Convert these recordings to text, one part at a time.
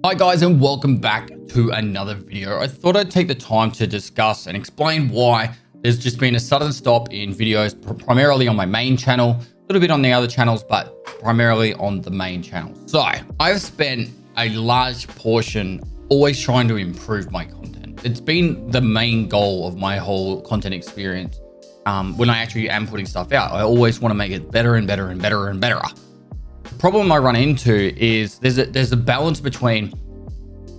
Hi guys, and welcome back to another video. I thought I'd take the time to discuss and explain why there's just been a sudden stop in videos, primarily on my main channel, a little bit on the other channels, but primarily on the main channel. So I've spent a large portion always trying to improve my content. It's been the main goal of my whole content experience. When I actually am putting stuff out, I always want to make it better and better and better and better. Problem I run into is there's a balance between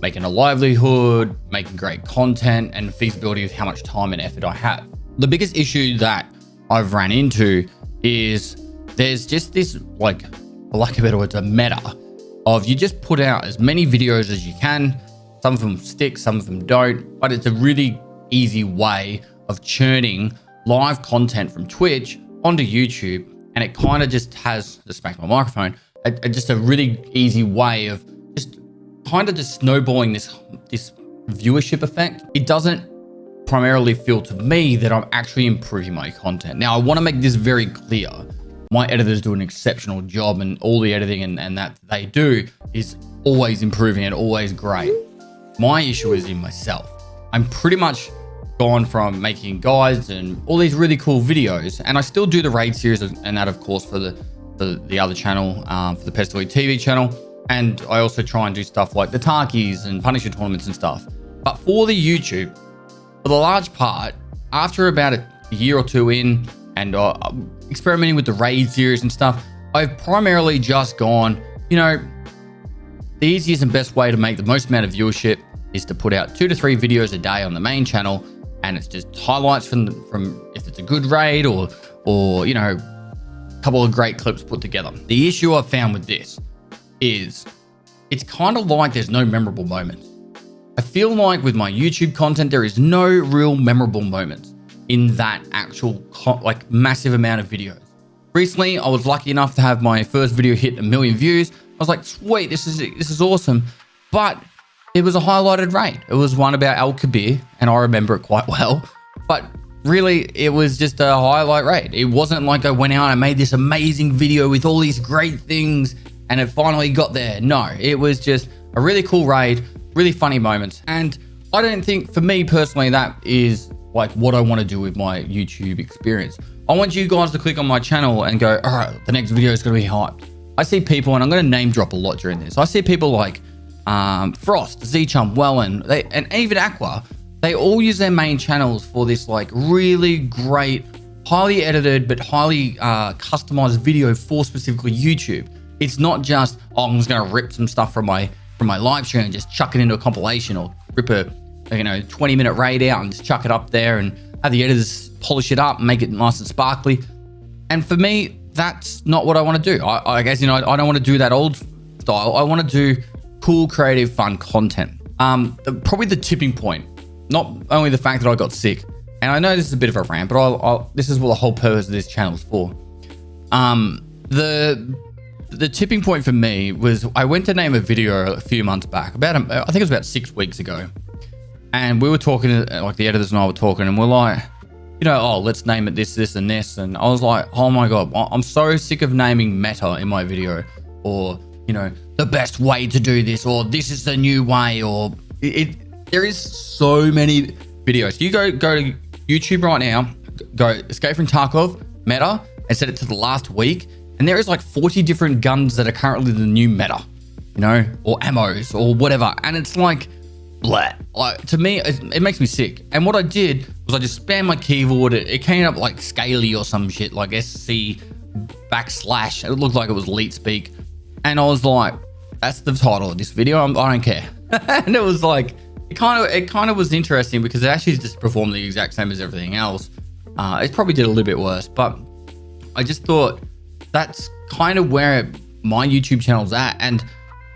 making a livelihood, making great content, and feasibility of how much time and effort I have. The biggest issue that I've ran into is there's just this, like, for lack of better words, a meta of you just put out as many videos as you can. Some of them stick, some of them don't, but it's a really easy way of churning live content from Twitch onto YouTube. And it kind of just has, just smack my microphone, just a really easy way of just kind of just snowballing this viewership effect. It doesn't primarily feel to me that I'm actually improving my content. Now, I want to make this very clear. My editors do an exceptional job, and all the editing and that they do is always improving and always great. My issue is in myself. I'm pretty much gone from making guides and all these really cool videos, and I still do the raid series and that, of course, for the other channel, for the Pestoid TV channel, and I also try and do stuff like the Tarkies and Punisher tournaments and stuff. But for the YouTube, for the large part, after about a year or two in and experimenting with the raid series and stuff, I've primarily just gone, you know, the easiest and best way to make the most amount of viewership is to put out 2 to 3 videos a day on the main channel. And it's just highlights from if it's a good raid or you know, a couple of great clips put together. The issue I've found with this is it's kind of like there's no memorable moments. I feel like with my YouTube content, there is no real memorable moments in that actual like massive amount of videos. Recently, I was lucky enough to have my first video hit 1 million views. I was like, sweet, this is awesome. But it was a highlighted raid. It was one about Al Kabir, and I remember it quite well. But really, it was just a highlight raid. It wasn't like I went out and made this amazing video with all these great things and it finally got there. No, it was just a really cool raid, really funny moments. And I don't think, for me personally, that is like what I want to do with my YouTube experience. I want you guys to click on my channel and go, all right, the next video is going to be hyped. I see people, and I'm going to name drop a lot during this. I see people like Frost, Z-Chum, Wellen, and even Aqua. They all use their main channels for this like really great, highly edited but highly customized video for specifically YouTube. It's not just, oh, I'm just gonna rip some stuff from my live stream and just chuck it into a compilation, or rip a 20-minute raid out and just chuck it up there and have the editors polish it up and make it nice and sparkly. And for me, that's not what I want to do. I guess, you know, I don't want to do that old style. I want to do cool, creative, fun content. Probably the tipping point, not only the fact that I got sick, and I know this is a bit of a rant, but this is what the whole purpose of this channel is for. The tipping point for me was I went to name a video a few months back, I think it was about 6 weeks ago, and we were talking, like the editors and I were talking, and we're like, you know, oh, let's name it this, this, and this, and I was like, oh my god, I'm so sick of naming meta in my video, or, you know, the best way to do this, or this is the new way, or there is so many videos. You go to YouTube right now, go Escape from Tarkov, meta, and set it to the last week, and there is like 40 different guns that are currently the new meta, you know, or ammos, or whatever, and it's like, bleh. Like, to me, it makes me sick. And what I did was I just spammed my keyboard. It came up like Scaly or some shit, like SC /. It looked like it was Leet Speak. And I was like, that's the title of this video. I don't care. And it was like, it kind of was interesting because it actually just performed the exact same as everything else. It probably did a little bit worse, but I just thought that's kind of where my YouTube channel's at. And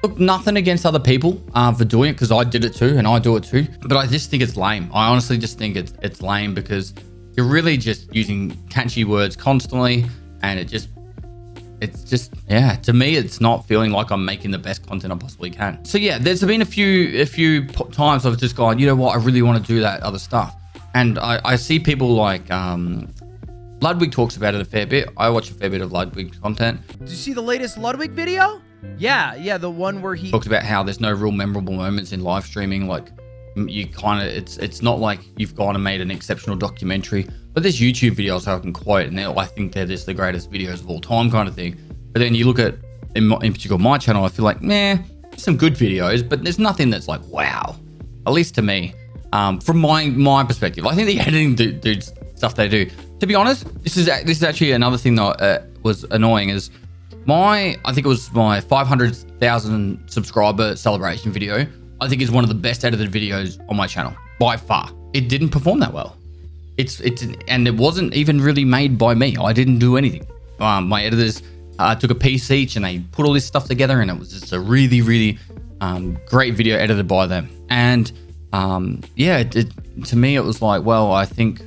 look, nothing against other people for doing it, because I did it too and I do it too. But I just think it's lame. I honestly just think it's lame, because you're really just using catchy words constantly, and it's just, yeah, to me, it's not feeling like I'm making the best content I possibly can. So yeah, there's been a few times I've just gone, you know what, I really want to do that other stuff. And I see people like Ludwig talks about it a fair bit. I watch a fair bit of Ludwig content. Did you see the latest Ludwig video? Yeah, the one where he talked about how there's no real memorable moments in live streaming. Like you kind of, it's not like you've gone and made an exceptional documentary, but there's YouTube videos I can quote, and I think they're just the greatest videos of all time kind of thing. But then you look at, in particular, my channel, I feel like, some good videos, but there's nothing that's like, wow, at least to me, from my perspective. I think the editing dudes stuff they do, to be honest, this is actually another thing that was annoying is I think it was my 500,000 subscriber celebration video. I think is one of the best edited videos on my channel by far. It didn't perform that well. And it wasn't even really made by me. I didn't do anything. My editors took a piece each and they put all this stuff together, and it was just a really, really great video edited by them. And to me, it was like, well, I think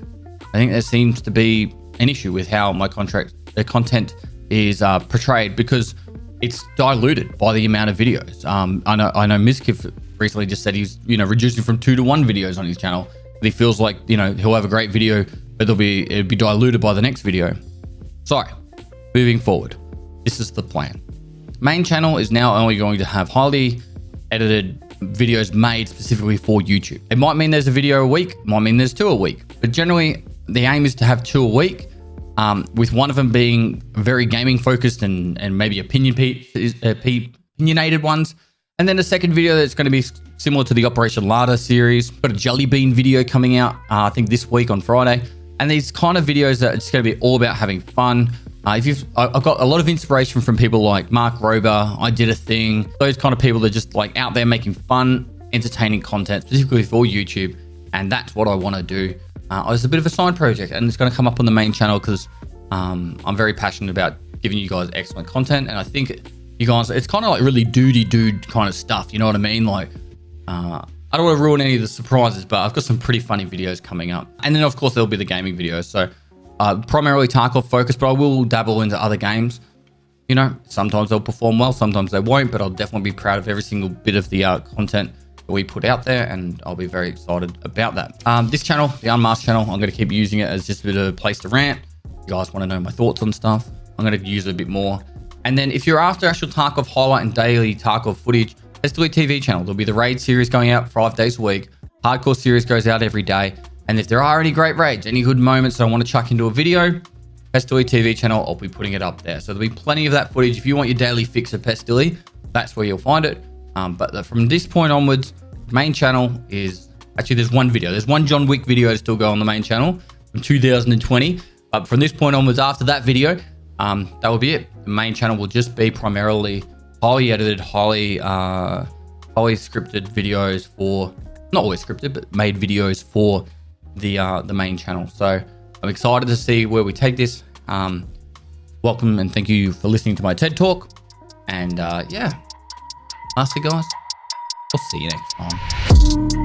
there seems to be an issue with how my content is portrayed, because it's diluted by the amount of videos. I know Miskif recently just said he's reducing from 2 to 1 videos on his channel. But he feels like he'll have a great video, but it'll be diluted by the next video. So moving forward, this is the plan. Main channel is now only going to have highly edited videos made specifically for YouTube. It might mean there's a video a week, it might mean there's 2 a week, but generally the aim is to have 2 a week, with one of them being very gaming focused and maybe opinionated ones. And then a second video that's going to be similar to the Operation Larder series. Got a Jelly Bean video coming out, I think this week on Friday. And these kind of videos that it's going to be all about having fun. I've got a lot of inspiration from people like Mark Rober, I Did a Thing. Those kind of people that are just like out there making fun, entertaining content, specifically for YouTube. And that's what I want to do. It's a bit of a side project, and it's going to come up on the main channel because I'm very passionate about giving you guys excellent content. And I think you guys, it's kind of like really dude kind of stuff. You know what I mean? Like, I don't want to ruin any of the surprises, but I've got some pretty funny videos coming up. And then of course there'll be the gaming videos. So primarily Tarkov focused, but I will dabble into other games. Sometimes they'll perform well, sometimes they won't, but I'll definitely be proud of every single bit of the content that we put out there, and I'll be very excited about that. This channel, the Unmasked channel, I'm going to keep using it as just a bit of a place to rant. You guys want to know my thoughts on stuff, I'm going to use it a bit more. And then if you're after actual Tarkov highlight and daily Tarkov footage, let's do a TV channel. There'll be the raid series going out 5 days a week. Hardcore series goes out every day. And if there are any great raids, any good moments that I want to chuck into a video, Pestily TV channel, I'll be putting it up there. So there'll be plenty of that footage. If you want your daily fix of Pestily, that's where you'll find it. But from this point onwards, main channel is actually, there's one video. There's one John Wick video to still go on the main channel from 2020. But from this point onwards, after that video, that will be it. The main channel will just be primarily highly edited, highly scripted videos for, not always scripted, but made videos for the main channel. So I'm excited to see where we take this. Welcome and thank you for listening to my TED Talk. And yeah, lastly guys, I'll see you next time.